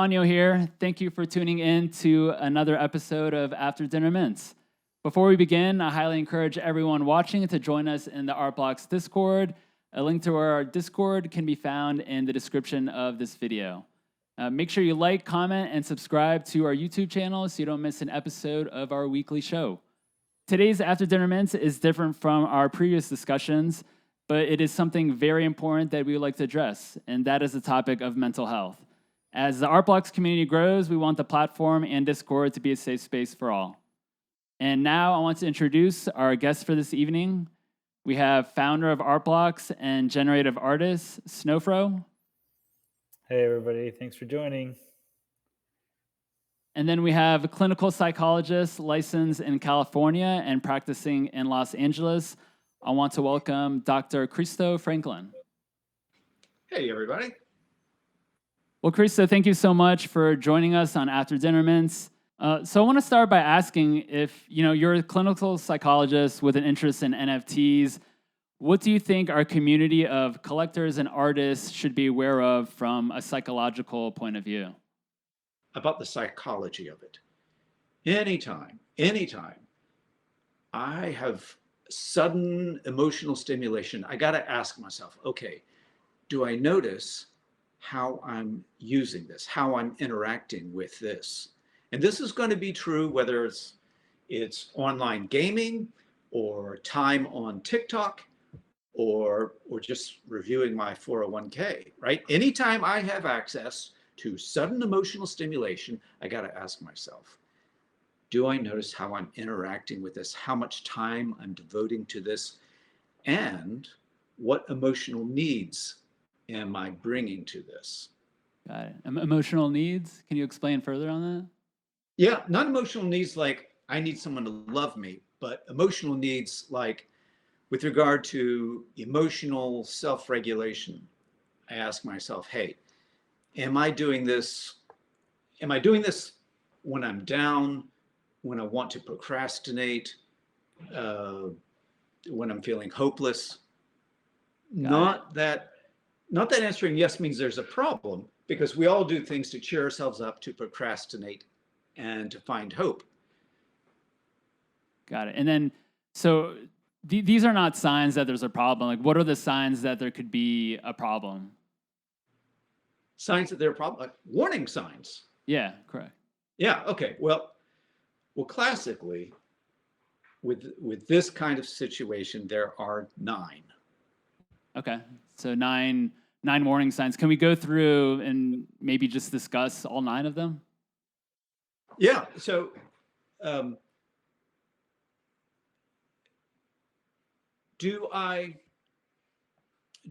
Anyo here. Thank you for tuning in to another episode of After Dinner Mints. Before we begin, I highly encourage everyone watching to join us in the Artblocks Discord. A link to our Discord can be found in the description of this video. Make sure you like, comment, and subscribe to our YouTube channel so you don't miss an episode of our weekly show. Today's After Dinner Mints is different from our previous discussions, but it is something very important that we would like to address, and that is the topic of mental health. As the Artblocks community grows, we want the platform and Discord to be a safe space for all. And now I want to introduce our guest for this evening. We have founder of Artblocks and generative artist, Snowfro. Hey, everybody. Thanks for joining. And then we have a clinical psychologist licensed in California and practicing in Los Angeles. I want to welcome Dr. Christo Franklin. Hey, everybody. Well, Christo, thank you so much for joining us on After Dinner Mints. So I want to start by asking if, you're a clinical psychologist with an interest in NFTs. What do you think our community of collectors and artists should be aware of from a psychological point of view? About the psychology of it. Anytime I have sudden emotional stimulation, I got to ask myself, okay, do I notice how I'm using this, how I'm interacting with this? And this is going to be true whether it's online gaming or time on TikTok or just reviewing my 401k, right? Anytime I have access to sudden emotional stimulation, I got to ask myself, do I notice how I'm interacting with this, how much time I'm devoting to this, and what emotional needs am I bringing to this? Got it. Emotional needs? Can you explain further on that? Yeah, not emotional needs like I need someone to love me, but emotional needs like with regard to emotional self-regulation. I ask myself, hey, am I doing this when I'm down, when I want to procrastinate, when I'm feeling hopeless? Not that answering yes means there's a problem, because we all do things to cheer ourselves up, to procrastinate, and to find hope. Got it. And then, so these are not signs that there's a problem. Like, what are the signs that there could be a problem? Signs that there are problems, like warning signs. Yeah, correct. Yeah, okay. Well, classically, with this kind of situation, there are 9. Okay, so nine warning signs. Can we go through and maybe just discuss all 9 of them? Yeah. So, do I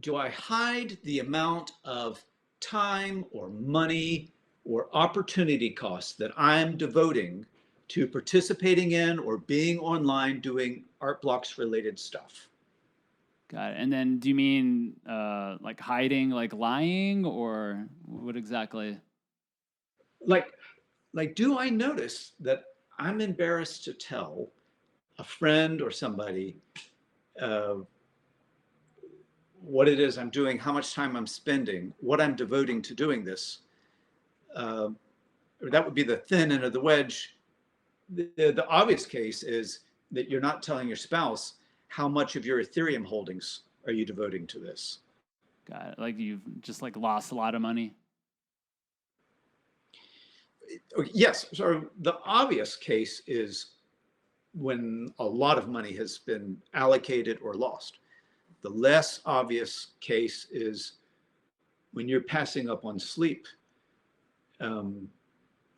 hide the amount of time or money or opportunity costs that I'm devoting to participating in or being online doing Artblocks related stuff? Got it. And then do you mean like hiding, like lying, or what exactly? Like, do I notice that I'm embarrassed to tell a friend or somebody what it is I'm doing, how much time I'm spending, what I'm devoting to doing this? That would be the thin end of the wedge. The obvious case is that you're not telling your spouse how much of your Ethereum holdings are you devoting to this. Got it. Like you've just like lost a lot of money. Yes. So the obvious case is when a lot of money has been allocated or lost. The less obvious case is when you're passing up on sleep,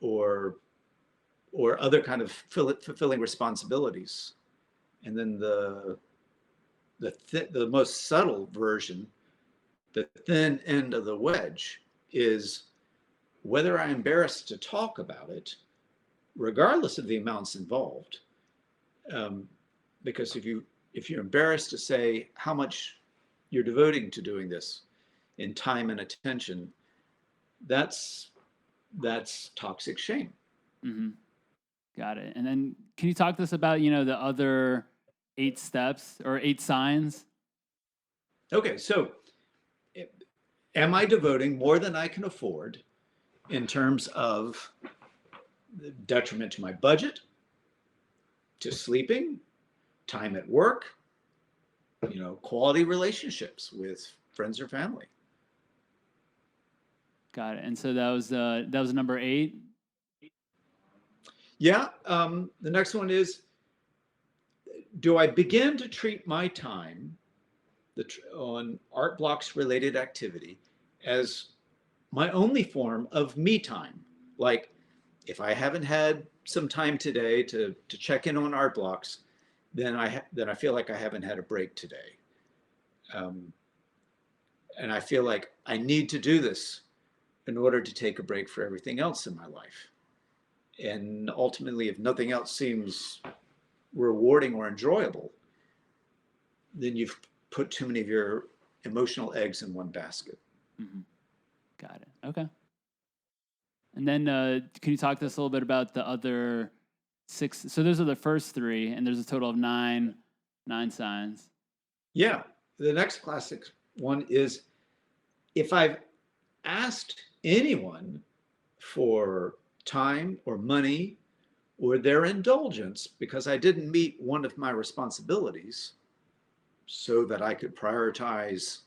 or other kind of fulfilling responsibilities. And then the most subtle version, the thin end of the wedge, is whether I'm embarrassed to talk about it, regardless of the amounts involved. Because if you're embarrassed to say how much you're devoting to doing this in time and attention, that's toxic shame. Mm-hmm. Got it. And then can you talk to us about, the other 8 steps or 8 signs? Okay, so am I devoting more than I can afford in terms of the detriment to my budget, to sleeping, time at work, quality relationships with friends or family. Got it. And so that was number 8. Yeah. The next one is, do I begin to treat my time on art blocks related activity as my only form of me time? Like, if I haven't had some time today to check in on art blocks, then I feel like I haven't had a break today. And I feel like I need to do this in order to take a break for everything else in my life. And ultimately, if nothing else seems rewarding or enjoyable, then you've put too many of your emotional eggs in one basket. Mm-hmm. Got it. Okay. And then can you talk to us a little bit about the other 6? So those are the first 3, and there's a total of 9 signs. Yeah. The next classic one is, if I've asked anyone for time or money or their indulgence because I didn't meet one of my responsibilities so that I could prioritize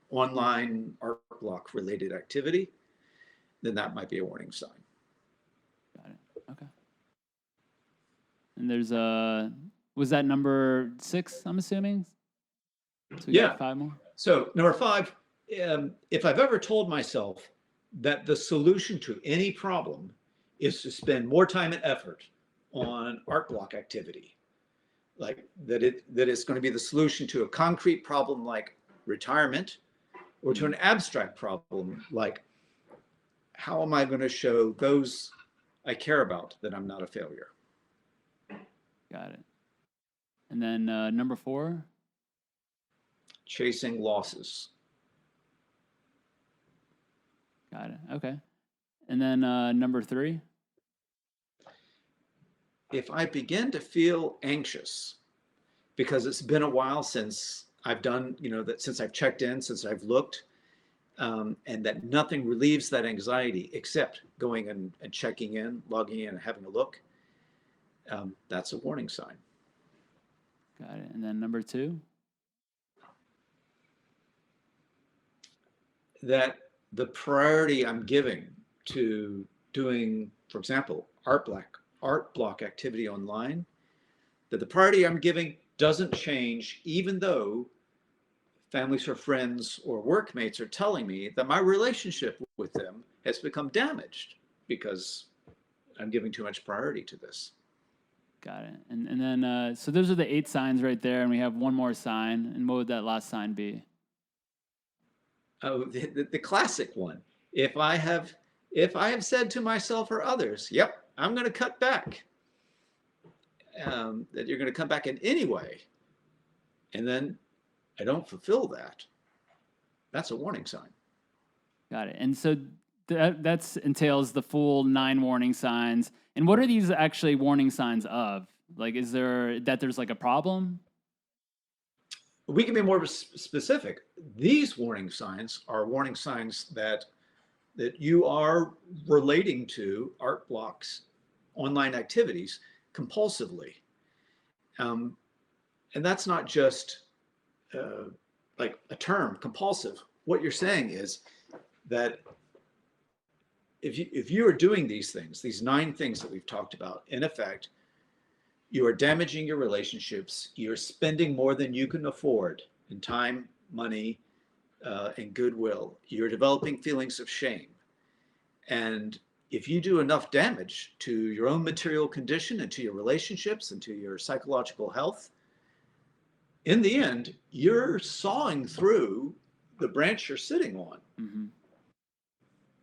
online art block related activity, then that might be a warning sign. Got it. Okay. And there's was that number 6, I'm assuming? So we got 5 more? So number 5, if I've ever told myself that the solution to any problem is to spend more time and effort on art block activity, like that it's going to be the solution to a concrete problem like retirement, or to an abstract problem like, how am I going to show those I care about that I'm not a failure? Got it. And then number 4? Chasing losses. Got it. Okay. And then number 3? If I begin to feel anxious because it's been a while since I've done, that since I've checked in, since I've looked, and that nothing relieves that anxiety except going and checking in, logging in, and having a look, that's a warning sign. Got it. And then number 2? That the priority I'm giving to doing, for example, art block activity online, that the priority I'm giving doesn't change even though families or friends or workmates are telling me that my relationship with them has become damaged because I'm giving too much priority to this. Got it. And then, so those are the 8 signs right there, and we have one more sign. And what would that last sign be? Oh, the classic one. If I have said to myself or others, yep, I'm going to cut back, that you're going to come back in any way, and then I don't fulfill that, that's a warning sign. Got it. And so that entails the full 9 warning signs. And what are these actually warning signs of? Like, is there that there's like a problem? We can be more specific. These warning signs are warning signs that you are relating to art blocks, online activities compulsively. And that's not just like a term, compulsive. What you're saying is that if you are doing these things, these 9 things that we've talked about, in effect, you are damaging your relationships. You're spending more than you can afford in time, money, and goodwill. You're developing feelings of shame. And if you do enough damage to your own material condition and to your relationships and to your psychological health, in the end, you're sawing through the branch you're sitting on. Mm-hmm.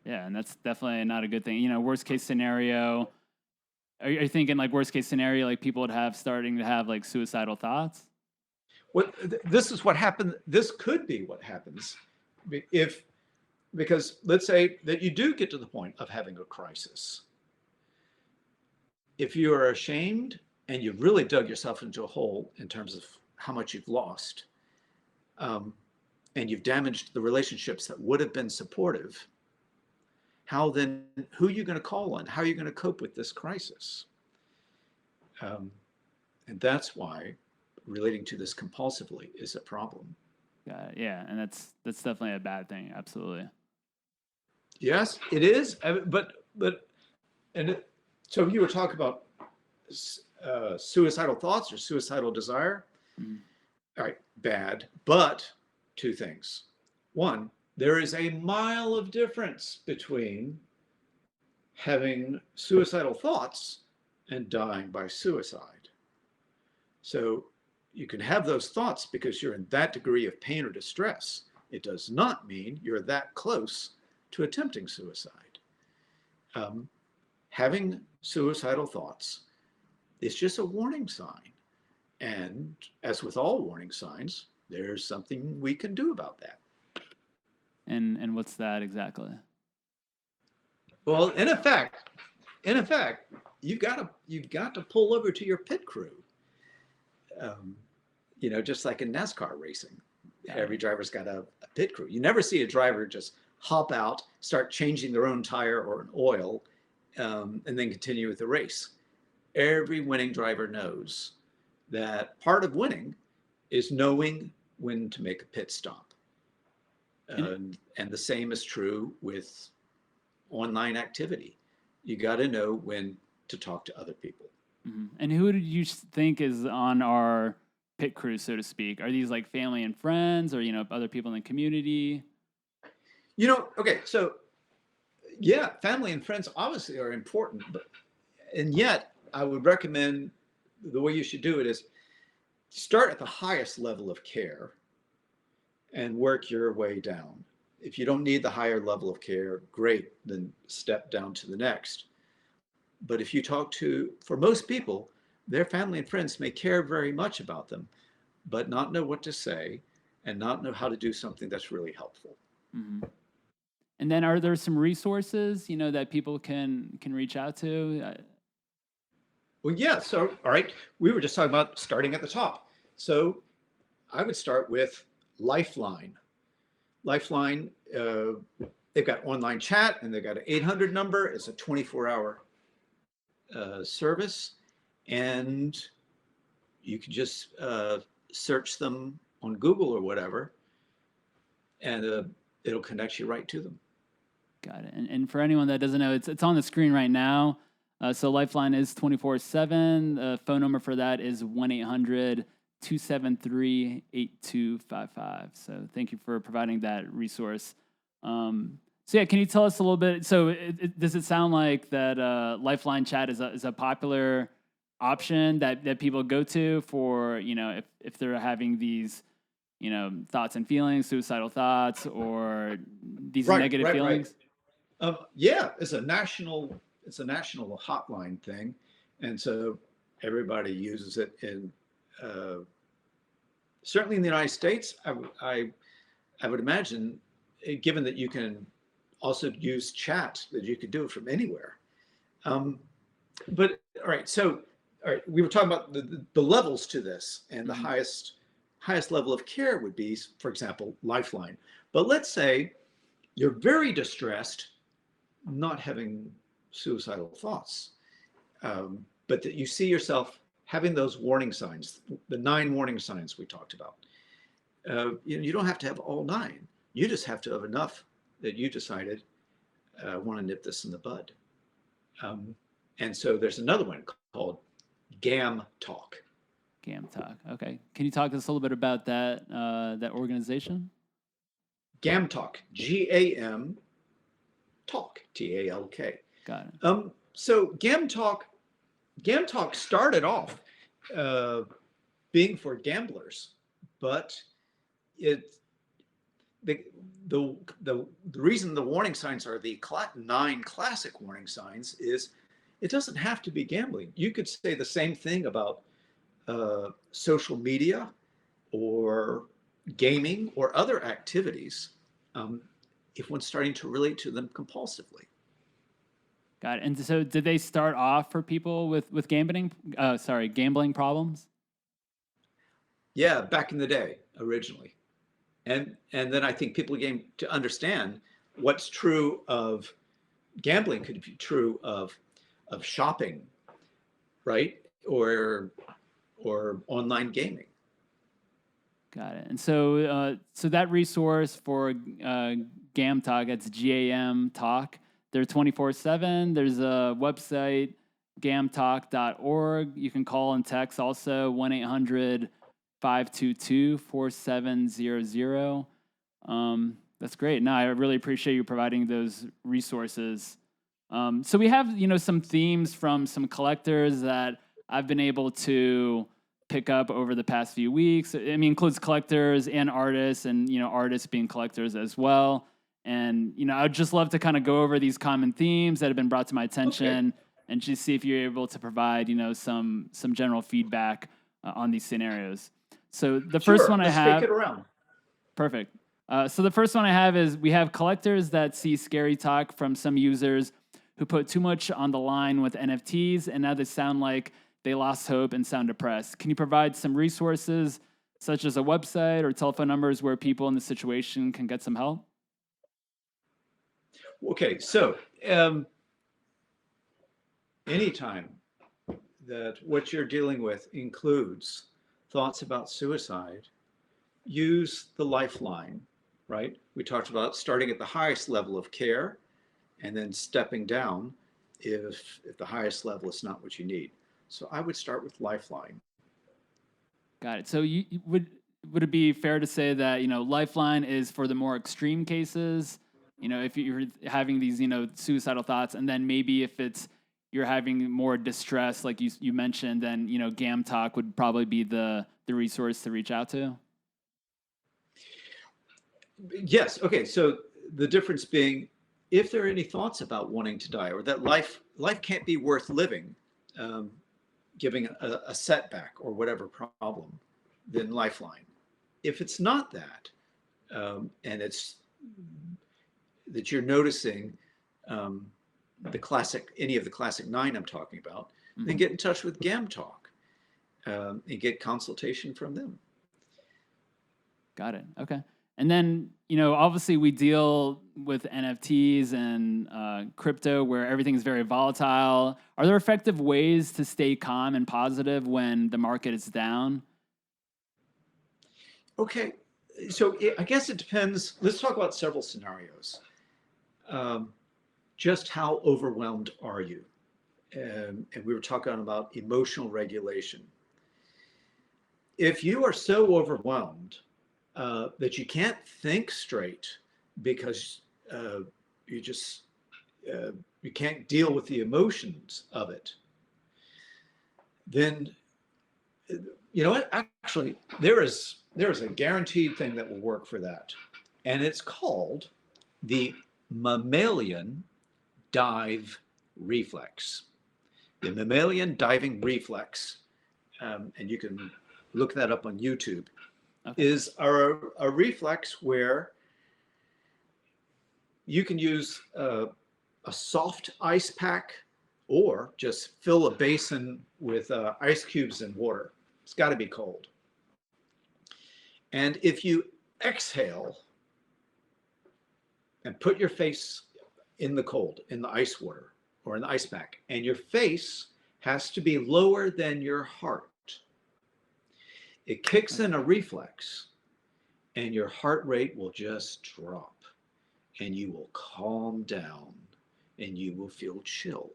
Yeah, and that's definitely not a good thing. Worst case scenario, are you thinking like worst case scenario, like people starting to have like suicidal thoughts? This is what happened. This could be what happens because let's say that you do get to the point of having a crisis. If you are ashamed and you've really dug yourself into a hole in terms of how much you've lost, and you've damaged the relationships that would have been supportive, How then, who are you going to call on? How are you going to cope with this crisis? And that's why relating to this compulsively is a problem. Yeah, and that's definitely a bad thing. Absolutely. Yes, it is. So you were talking about suicidal thoughts or suicidal desire. Mhm. All right, bad. But two things. One, there is a mile of difference between having suicidal thoughts and dying by suicide. So you can have those thoughts because you're in that degree of pain or distress. It does not mean you're that close to attempting suicide. Having suicidal thoughts is just a warning sign. And as with all warning signs, there's something we can do about that. And what's that exactly? Well, in effect, you've got to pull over to your pit crew. Just like in NASCAR racing, every driver's got a pit crew. You never see a driver just hop out, start changing their own tire or an oil, and then continue with the race. Every winning driver knows that part of winning is knowing when to make a pit stop. And the same is true with online activity. You got to know when to talk to other people. Mm-hmm. And who do you think is on our pit crew, so to speak? Are these like family and friends, or other people in the community? Okay, so yeah, family and friends obviously are important, and yet I would recommend the way you should do it is start at the highest level of care and work your way down. If you don't need the higher level of care, great, then step down to the next. But if you talk for most people, their family and friends may care very much about them, but not know what to say and not know how to do something that's really helpful. Mm-hmm. And then, are there some resources that people can reach out to? Well, yeah. So, all right, we were just talking about starting at the top. So, I would start with LifeLine. LifeLine, they've got online chat and they've got an 800 number. It's a 24-hour service, and you can just search them on Google or whatever, and it'll connect you right to them. Got it. And for anyone that doesn't know, it's on the screen right now. So Lifeline is 24/7. The phone number for that is 1-800-273-8255. So thank you for providing that resource. So yeah, can you tell us a little bit? So does it sound like that Lifeline chat is a popular option that people go to for if they're having these thoughts and feelings, suicidal thoughts, or these negative feelings? Right. Yeah, it's a national hotline thing, and so everybody uses it. In certainly in the United States, I would imagine, given that you can also use chat, that you could do it from anywhere. But all right, so we were talking about the levels to this, and the highest level of care would be, for example, Lifeline. But let's say you're very distressed, not having suicidal thoughts, but that you see yourself having those warning signs, the 9 warning signs we talked about. You don't have to have all 9. You just have to have enough that you decided, I want to nip this in the bud. And so there's another one called GamTalk. GamTalk. Okay. Can you talk to us a little bit about that organization? GamTalk, GAM Talk, TALK. Got it. So GamTalk started off being for gamblers, but the reason the warning signs are the 9 classic warning signs is it doesn't have to be gambling. You could say the same thing about social media or gaming or other activities if one's starting to relate to them compulsively. Got it. And so did they start off for people with gambling problems? Yeah, back in the day, originally. And then I think people came to understand what's true of gambling could be true of shopping, right? Or online gaming. Got it. And so that resource for GamTalk, that's GAM Talk. They're 24/7. There's a website, gamtalk.org. You can call and text also 1-800-522-4700. That's great. No, I really appreciate you providing those resources. So we have, some themes from some collectors that I've been able to pick up over the past few weeks. I mean, includes collectors and artists, and artists being collectors as well. And I'd just love to kind of go over these common themes that have been brought to my attention, and just see if you're able to provide some general feedback on these scenarios. So the first one I Let's have, take it around. perfect. So the first one I have is we have collectors that see scary talk from some users who put too much on the line with NFTs, and now they sound like they lost hope and sound depressed. Can you provide some resources, such as a website or telephone numbers, where people in this situation can get some help? Okay, so anytime that what you're dealing with includes thoughts about suicide, use the LifeLine, right? We talked about starting at the highest level of care and then stepping down if the highest level is not what you need. So I would start with LifeLine. Got it. So would it be fair to say that LifeLine is for the more extreme cases? If you're having these suicidal thoughts, and then maybe if you're having more distress, like you mentioned, then GamTalk would probably be the resource to reach out to. Yes. Okay. So the difference being, if there are any thoughts about wanting to die, or that life can't be worth living, giving a setback or whatever problem, then LifeLine. If it's not that, and it's that you're noticing any of the classic 9 I'm talking about, then get in touch with GamTalk and get consultation from them. Got it. Okay. And then, obviously we deal with NFTs and crypto, where everything's very volatile. Are there effective ways to stay calm and positive when the market is down? Okay. So I guess it depends. Let's talk about several scenarios. Just how overwhelmed are you? And we were talking about emotional regulation. If you are so overwhelmed that you can't think straight because you can't deal with the emotions of it, then what? Actually, there is a guaranteed thing that will work for that, and it's called the mammalian dive reflex. The mammalian diving reflex, and you can look that up on YouTube. Okay. Is a reflex where you can use a soft ice pack, or just fill a basin with ice cubes and water. It's got to be cold. And if you exhale and put your face in the cold, in the ice water or in the ice pack, and your face has to be lower than your heart, it kicks in a reflex, and your heart rate will just drop, and you will calm down, and you will feel chill.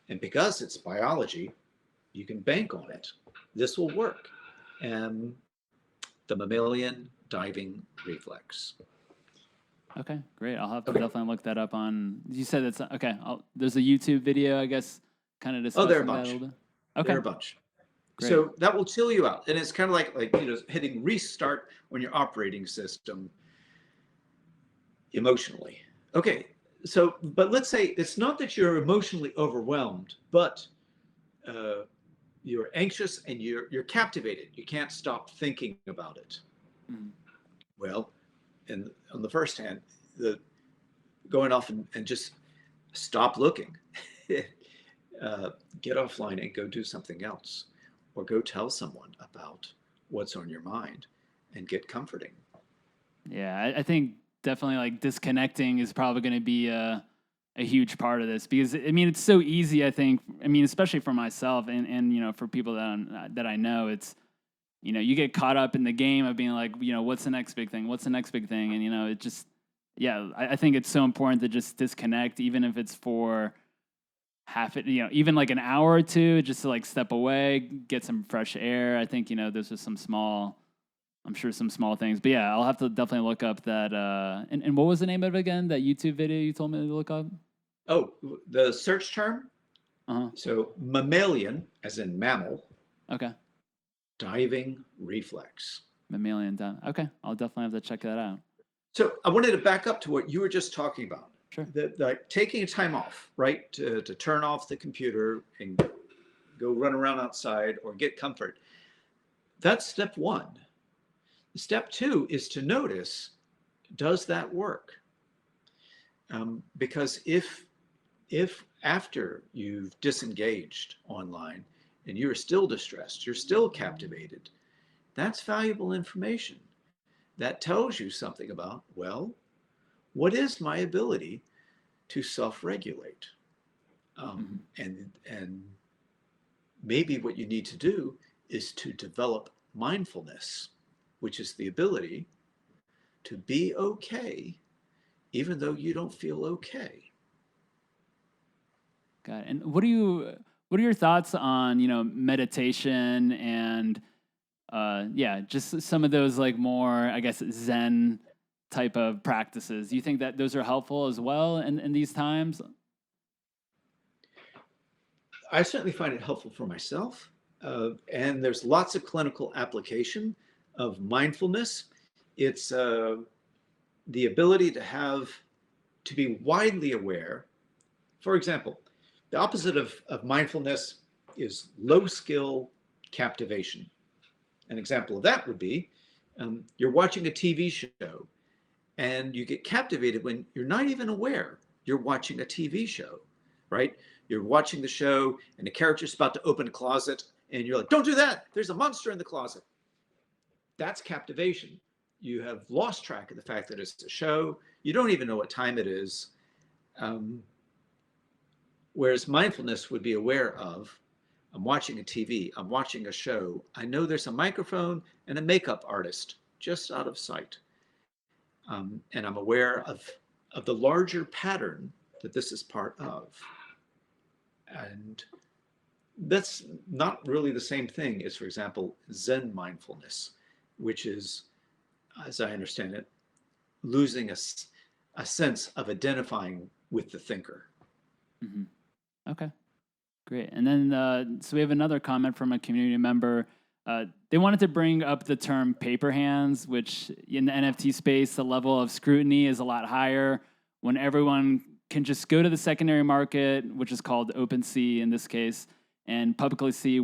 And because it's biology, you can bank on it. This will work. And the mammalian diving reflex. Okay, great. I'll have to definitely look that up on. You said it's okay. There's a YouTube video, I guess, kind of discussing there are a that bunch. a little bit. Okay, there are a bunch. Great. So that will chill you out, and it's kind of like hitting restart on your operating system emotionally. Okay, so but let's say it's not that you're emotionally overwhelmed, but you're anxious and you're captivated. You can't stop thinking about it. Mm-hmm. Well, and on the first hand, going off and just stop looking. Get offline and go do something else, or go tell someone about what's on your mind and get comforting. Yeah, I think definitely like disconnecting is probably going to be a a huge part of this because I mean it's so easy. I think I mean especially for myself and for people that I know, it's you get caught up in the game of being like what's the next big thing, what's the next big thing, and it just I think it's so important to just disconnect, even if it's for half it, even like an hour or two, just to like step away, get some fresh air. I think those are I'm sure some small things, but yeah, I'll have to definitely look up that. And what was the name of it again? That YouTube video you told me to look up? Oh, the search term. Uh-huh. So mammalian, as in mammal, Okay. diving reflex. Mammalian done. Okay, I'll definitely have to check that out. So I wanted to back up to what you were just talking about. Sure. Like taking a time off, right, to turn off the computer and go run around outside or get comfort. That's step one. Step two is to notice, does that work? Because if after you've disengaged online and you're still distressed, you're still captivated, that's valuable information. That tells you something about, well, what is my ability to self-regulate? And maybe what you need to do is to develop mindfulness, which is the ability to be okay even though you don't feel okay. Got it. And what are your thoughts on meditation and just some of those like more, I guess, Zen type of practices? Do you think that those are helpful as well in these times? I certainly find it helpful for myself. And there's lots of clinical application of mindfulness. It's the ability to be widely aware. For example, the opposite of mindfulness is low skill captivation. An example of that would be you're watching a TV show and you get captivated when you're not even aware you're watching a TV show, right? You're watching the show and the character's about to open a closet and you're like, don't do that. There's a monster in the closet. That's captivation. You have lost track of the fact that it's a show. You don't even know what time it is. Whereas mindfulness would be aware of, I'm watching a TV, I'm watching a show. I know there's a microphone and a makeup artist just out of sight. And I'm aware of the larger pattern that this is part of. And that's not really the same thing as, for example, Zen mindfulness, which is, as I understand it, losing a sense of identifying with the thinker. Mm-hmm. Okay, great. And then, so we have another comment from a community member. They wanted to bring up the term paper hands, which in the NFT space, the level of scrutiny is a lot higher when everyone can just go to the secondary market, which is called OpenSea in this case, and publicly see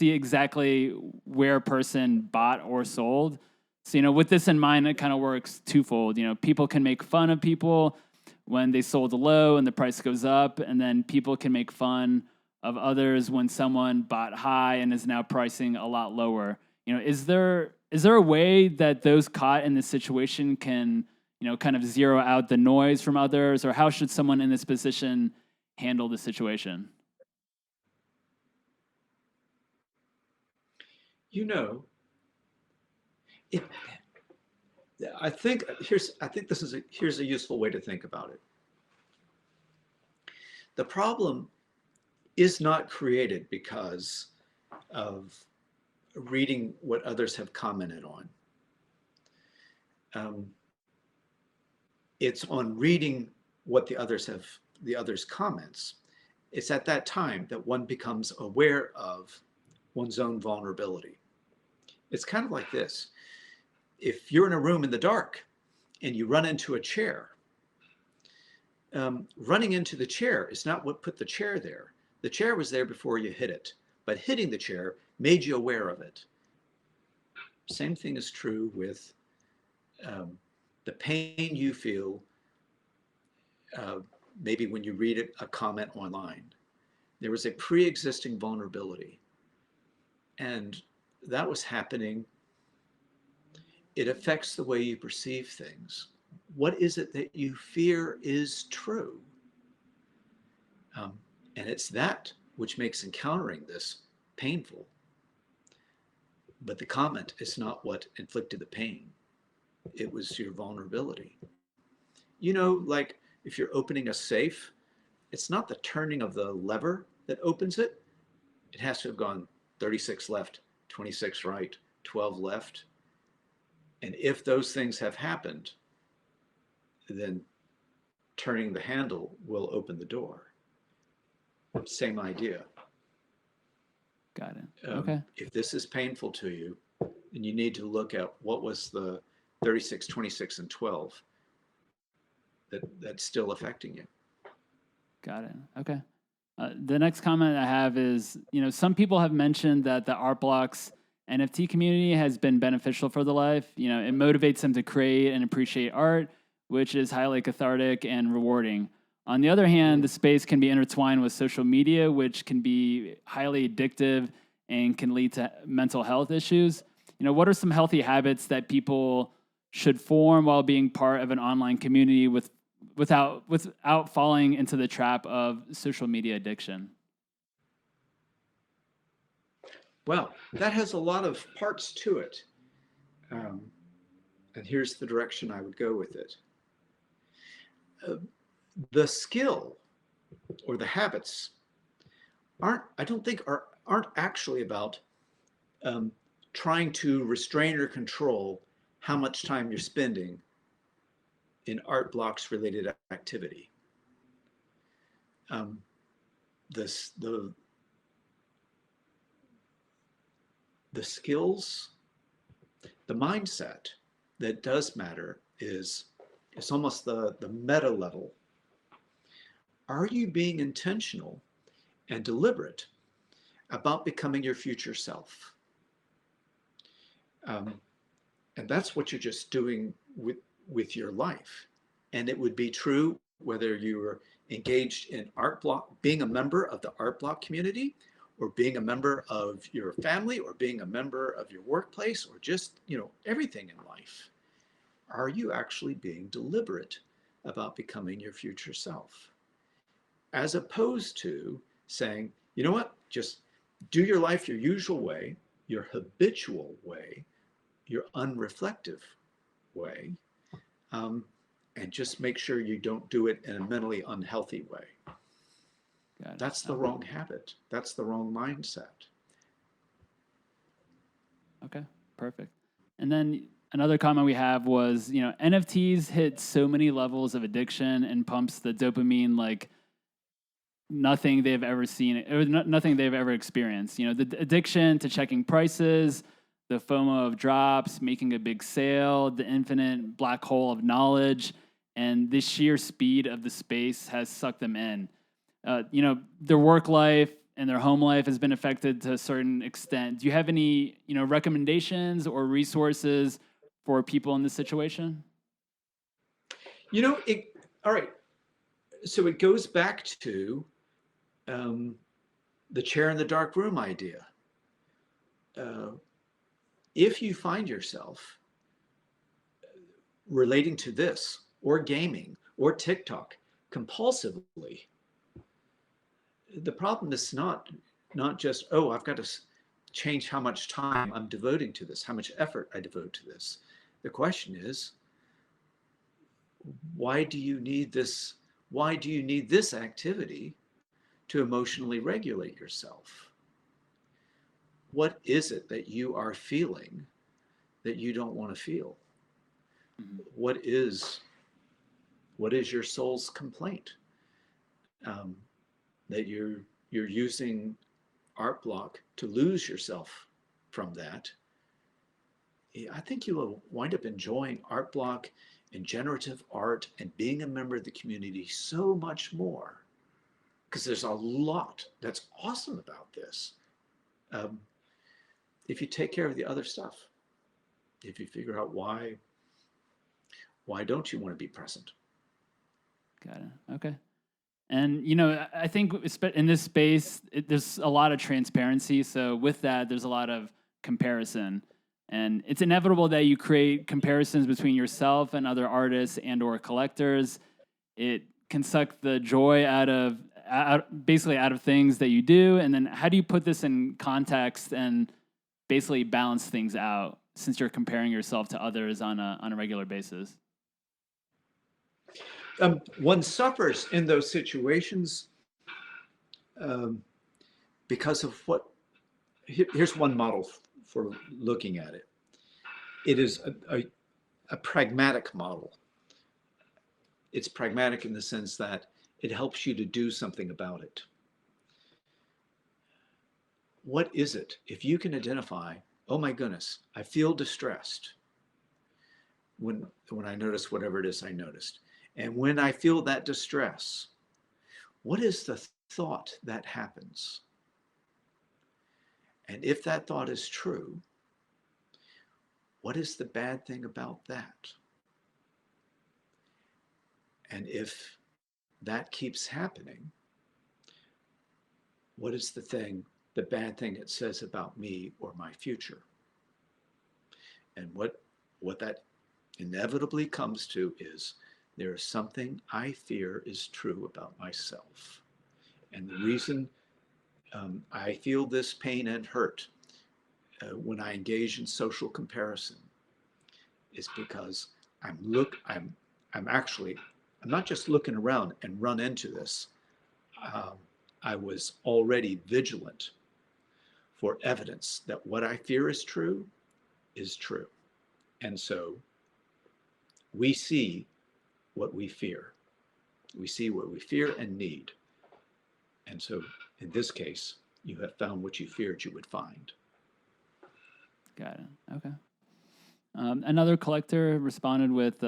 exactly where a person bought or sold. So, with this in mind, it kind of works twofold. People can make fun of people when they sold low and the price goes up, and then people can make fun of others when someone bought high and is now pricing a lot lower. Is there a way that those caught in this situation can, kind of zero out the noise from others, or how should someone in this position handle the situation? I think here's a useful way to think about it. The problem is not created because of reading what others have commented on. It's on reading what the others' comments. It's at that time that one becomes aware of one's own vulnerability. It's kind of like this. If you're in a room in the dark and you run into a chair, running into the chair is not what put the chair there. The chair was there before you hit it, but hitting the chair made you aware of it. Same thing is true with the pain you feel maybe when you read a comment online. There was a pre-existing vulnerability, and that was happening. It affects the way you perceive things. What is it that you fear is true? And it's that which makes encountering this painful. But the comment is not what inflicted the pain. It was your vulnerability. You know, like if you're opening a safe, it's not the turning of the lever that opens it. It has to have gone 36 left, 26 right, 12 left. And if those things have happened, then turning the handle will open the door. Same idea. Got it. Okay. If this is painful to you, then you need to look at what was the 36, 26, and 12 that's still affecting you. Got it. Okay. The next comment I have is, some people have mentioned that the Art Blocks NFT community has been beneficial for the life. It motivates them to create and appreciate art, which is highly cathartic and rewarding. On the other hand, the space can be intertwined with social media, which can be highly addictive and can lead to mental health issues. What are some healthy habits that people should form while being part of an online community without falling into the trap of social media addiction? Well, that has a lot of parts to it. And here's the direction I would go with it. The skill or the habits aren't actually about trying to restrain or control how much time you're spending in art blocks related activity. The skills, the mindset that does matter is almost the meta level. Are you being intentional and deliberate about becoming your future self? And that's what you're just doing with your life. And it would be true whether you were engaged in art block, being a member of the art block community, or being a member of your family, or being a member of your workplace, or just, everything in life. Are you actually being deliberate about becoming your future self? As opposed to saying, you know what, just do your life your usual way, your habitual way, your unreflective way, and just make sure you don't do it in a mentally unhealthy way. That's the wrong habit. That's the wrong mindset. Okay, perfect. And then another comment we have was, NFTs hit so many levels of addiction and pumps the dopamine like nothing they've ever seen or nothing they've ever experienced. The addiction to checking prices, the FOMO of drops, making a big sale, the infinite black hole of knowledge, and the sheer speed of the space has sucked them in. Their work life and their home life has been affected to a certain extent. Do you have any, recommendations or resources for people in this situation? All right. So it goes back to the chair in the dark room idea. If you find yourself relating to this or gaming or TikTok compulsively, the problem is not just, I've got to change how much time I'm devoting to this, how much effort I devote to this. The question is, why do you need this? Why do you need this activity to emotionally regulate yourself? What is it that you are feeling that you don't want to feel? Mm-hmm. What is your soul's complaint? That you're using art block to lose yourself from that. I think you will wind up enjoying art block and generative art and being a member of the community so much more, because there's a lot that's awesome about this. If you take care of the other stuff, if you figure out why don't you want to be present? Got it. Okay. And, I think in this space, there's a lot of transparency. So with that, there's a lot of comparison. And it's inevitable that you create comparisons between yourself and other artists and or collectors. It can suck the joy basically out of things that you do. And then how do you put this in context and basically balance things out since you're comparing yourself to others on a regular basis? One suffers in those situations because of what. Here's one model for looking at it. It is a pragmatic model. It's pragmatic in the sense that it helps you to do something about it. What is it? If you can identify, oh my goodness, I feel distressed when I notice whatever it is I noticed. And when I feel that distress, what is the thought that happens? And if that thought is true, what is the bad thing about that? And if that keeps happening, what is the bad thing it says about me or my future? And what that inevitably comes to is there is something I fear is true about myself. And the reason I feel this pain and hurt when I engage in social comparison is because I'm not just looking around and run into this. I was already vigilant for evidence that what I fear is true. And so we see what we fear. We see what we fear and need. And so in this case, you have found what you feared you would find. Got it. Okay. Another collector responded with,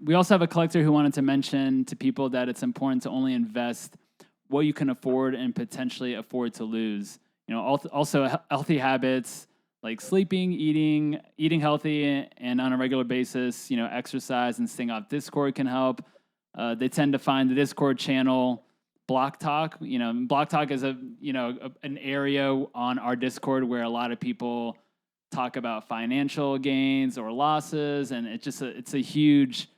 we also have a collector who wanted to mention to people that it's important to only invest what you can afford and potentially afford to lose. Also healthy habits like sleeping, eating healthy and on a regular basis, exercise and staying off Discord can help. They tend to find the Discord channel Block Talk. Block Talk is an area on our Discord where a lot of people talk about financial gains or losses, and it's a huge.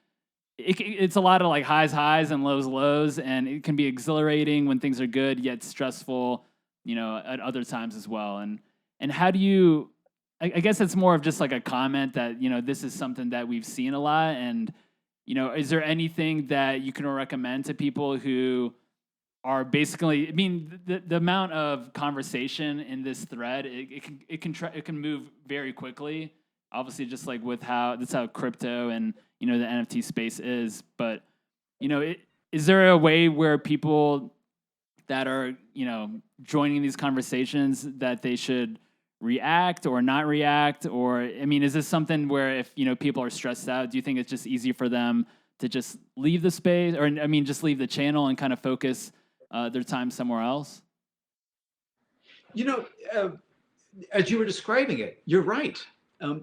It's a lot of like highs and lows, and it can be exhilarating when things are good, yet stressful, at other times as well. And how do you? I guess it's more of just like a comment that this is something that we've seen a lot, and is there anything that you can recommend to people who are basically, the amount of conversation in this thread, it can move very quickly. Obviously, just like that's how crypto and the NFT space is. But is there a way where people that are joining these conversations that they should react or not react? Or is this something where if people are stressed out, do you think it's just easy for them to just leave the space, or just leave the channel and kind of focus their time somewhere else? As you were describing it, you're right.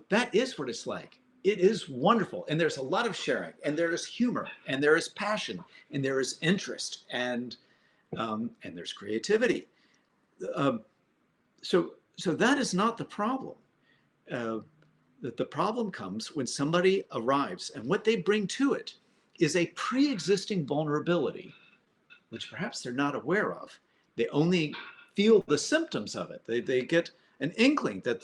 That is what it's like. It is wonderful. And there's a lot of sharing, and there is humor, and there is passion, and there is interest, and there's creativity. So that is not the problem. The problem comes when somebody arrives, and what they bring to it is a pre-existing vulnerability, which perhaps they're not aware of. They only feel the symptoms of it. They get an inkling that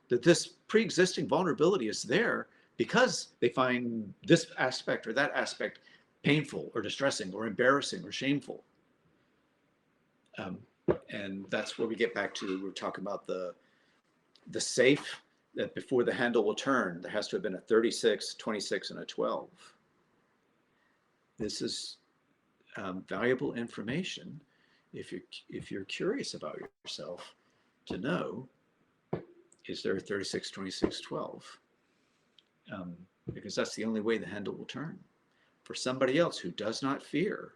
that this pre-existing vulnerability is there because they find this aspect or that aspect painful or distressing or embarrassing or shameful. And that's where we get back to, we're talking about the safe, that before the handle will turn, there has to have been a 36, 26, and a 12. This is valuable information if you're curious about yourself, to know, is there a 36, 26, 12? Because that's the only way the handle will turn. For somebody else who does not fear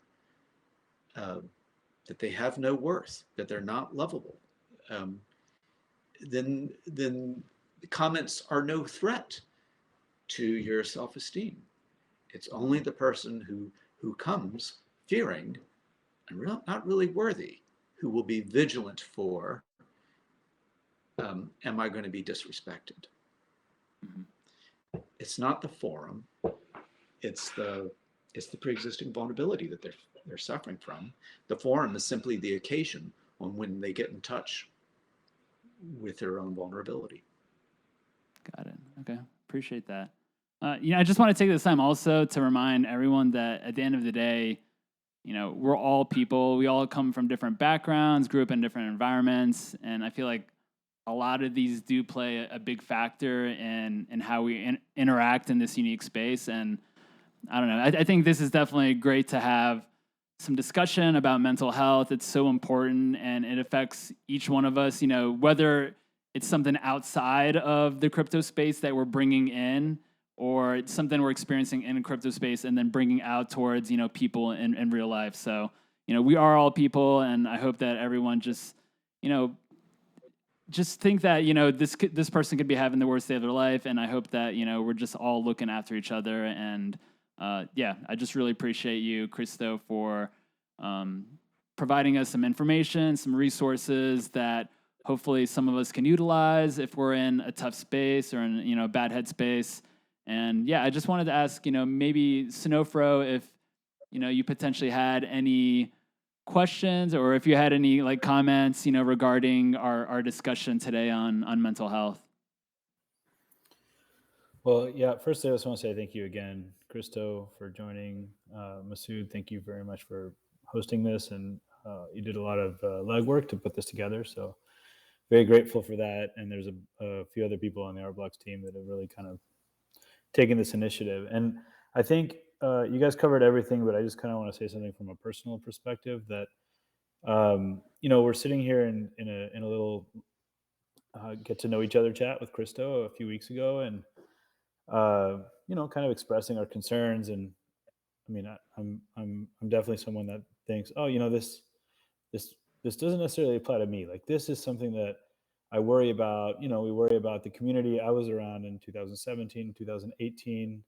that they have no worth, that they're not lovable, then the comments are no threat to your self-esteem. It's only the person who comes fearing and not really worthy who will be vigilant for am I going to be disrespected? Mhm. It's not the forum. It's the pre-existing vulnerability that they're suffering from. The forum is simply the occasion on when they get in touch with their own vulnerability. Got it. Okay. Appreciate that. I just want to take this time also to remind everyone that at the end of the day, we're all people. We all come from different backgrounds, grew up in different environments, and I feel like a lot of these do play a big factor in how we interact in this unique space. And I don't know. I think this is definitely great to have some discussion about mental health. It's so important, and it affects each one of us. Whether it's something outside of the crypto space that we're bringing in, or it's something we're experiencing in crypto space and then bringing out towards people in real life. So we are all people, and I hope that everyone just think that this person could be having the worst day of their life, and I hope that we're just all looking after each other. And I just really appreciate you, Christo, for providing us some information, some resources that hopefully some of us can utilize if we're in a tough space or in a bad headspace. And I just wanted to ask, maybe Snowfro, if you potentially had any questions or if you had any comments, regarding our discussion today on mental health. Well, yeah, first I just want to say thank you again, Christo, for joining. Masood, thank you very much for hosting this. And you did a lot of legwork to put this together. So very grateful for that. And there's a few other people on the Art Blocks team that have really kind of taken this initiative. And I think you guys covered everything, but I just kind of want to say something from a personal perspective that, we're sitting here in a little get to know each other chat with Christo a few weeks ago, and kind of expressing our concerns. And I mean, I'm definitely someone that thinks, oh, this doesn't necessarily apply to me. Like, this is something that I worry about. We worry about the community. I was around in 2017, 2018.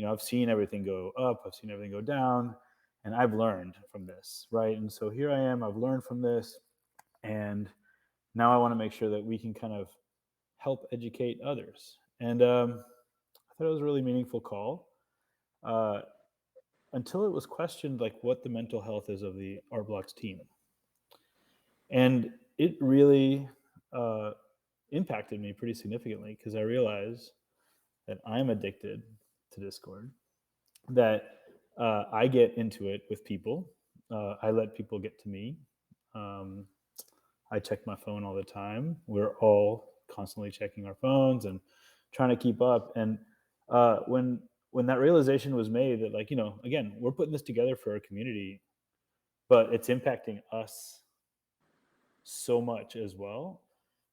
I've seen everything go up. I've seen everything go down, and I've learned from this, right? And so here I am. I've learned from this, and now I want to make sure that we can kind of help educate others. And I thought it was a really meaningful call. Until it was questioned, like, what the mental health is of the Art Blocks team. And it really impacted me pretty significantly, because I realized that I'm addicted to Discord, that I get into it with people. I let people get to me. I check my phone all the time. We're all constantly checking our phones and trying to keep up. And when that realization was made that, like, again, we're putting this together for our community, but it's impacting us so much as well,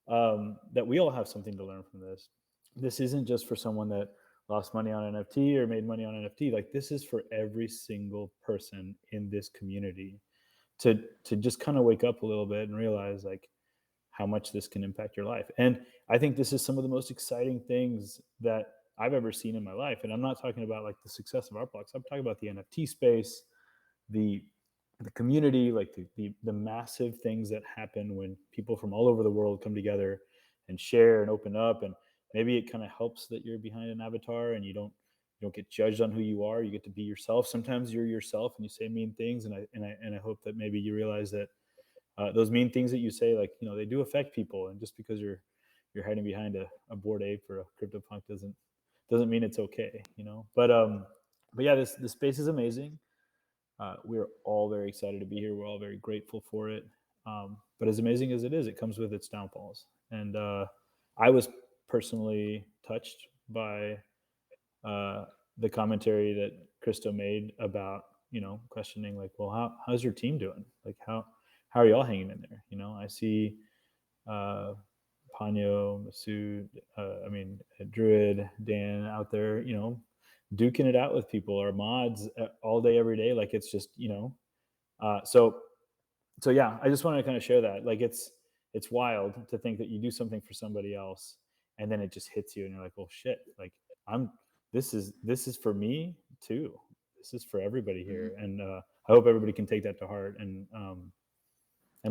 that we all have something to learn from this. This isn't just for someone that lost money on NFT or made money on NFT. Like, this is for every single person in this community to just kind of wake up a little bit and realize, like, how much this can impact your life. And I think this is some of the most exciting things that I've ever seen in my life. And I'm not talking about like the success of Art Blocks. I'm talking about the NFT space, the community, like the massive things that happen when people from all over the world come together and share and open up. And maybe it kind of helps that you're behind an avatar and you don't get judged on who you are. You get to be yourself. Sometimes you're yourself and you say mean things. And I hope that maybe you realize that those mean things that you say, like, they do affect people. And just because you're hiding behind a Bored Ape or a CryptoPunk doesn't mean it's okay, But yeah, this space is amazing. We're all very excited to be here. We're all very grateful for it. But as amazing as it is, it comes with its downfalls. And I was personally touched by the commentary that Christo made about, questioning, like, well, how's your team doing? Like, how are y'all hanging in there? I see Panyo, Masood, Druid, Dan out there, duking it out with people, or mods all day, every day. Like, it's just, so yeah, I just wanted to kind of share that. Like, it's wild to think that you do something for somebody else and then it just hits you and you're like, well, shit, like, this is for me too. This is for everybody here. And I hope everybody can take that to heart and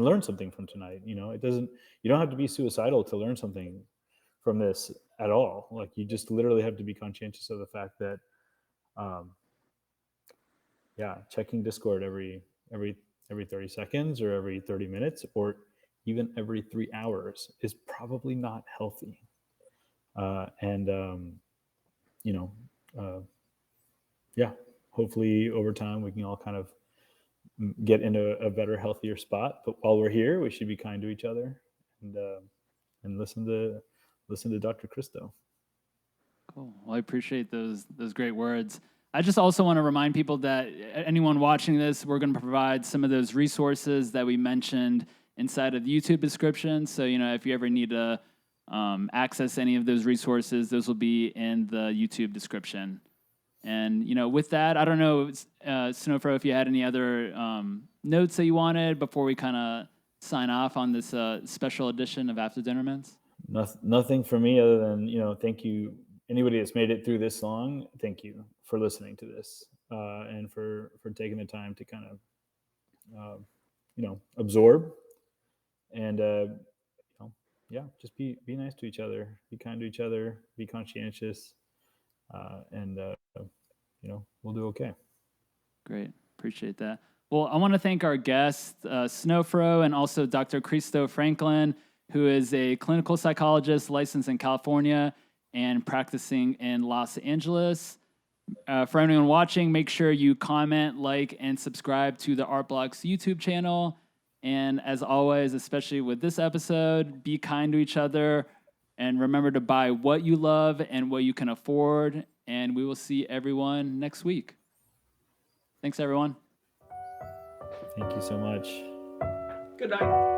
learn something from tonight. You know, you don't have to be suicidal to learn something from this at all. Like, you just literally have to be conscientious of the fact that, checking Discord every 30 seconds or every 30 minutes or even every 3 hours is probably not healthy. Hopefully over time we can all kind of get into a better, healthier spot. But while we're here, we should be kind to each other and listen to Dr. Christo. Cool. Well, I appreciate those great words. I just also want to remind people that anyone watching this, we're going to provide some of those resources that we mentioned inside of the YouTube description. So, if you ever need to access any of those resources, those will be in the YouTube description. And, with that, I don't know, Snowfro, if you had any other notes that you wanted before we kind of sign off on this special edition of After Dinner Mints? Nothing for me other than, thank you. Anybody that's made it through this long, thank you for listening to this and for taking the time to kind of, absorb and, just be nice to each other, be kind to each other, be conscientious, and we'll do okay. Great. Appreciate that. Well, I want to thank our guest, Snowfro, and also Dr. Christo Franklin, who is a clinical psychologist licensed in California and practicing in Los Angeles. For anyone watching, make sure you comment, like, and subscribe to the Art Blocks YouTube channel. And as always, especially with this episode, be kind to each other and remember to buy what you love and what you can afford. And we will see everyone next week. Thanks, everyone. Thank you so much. Good night.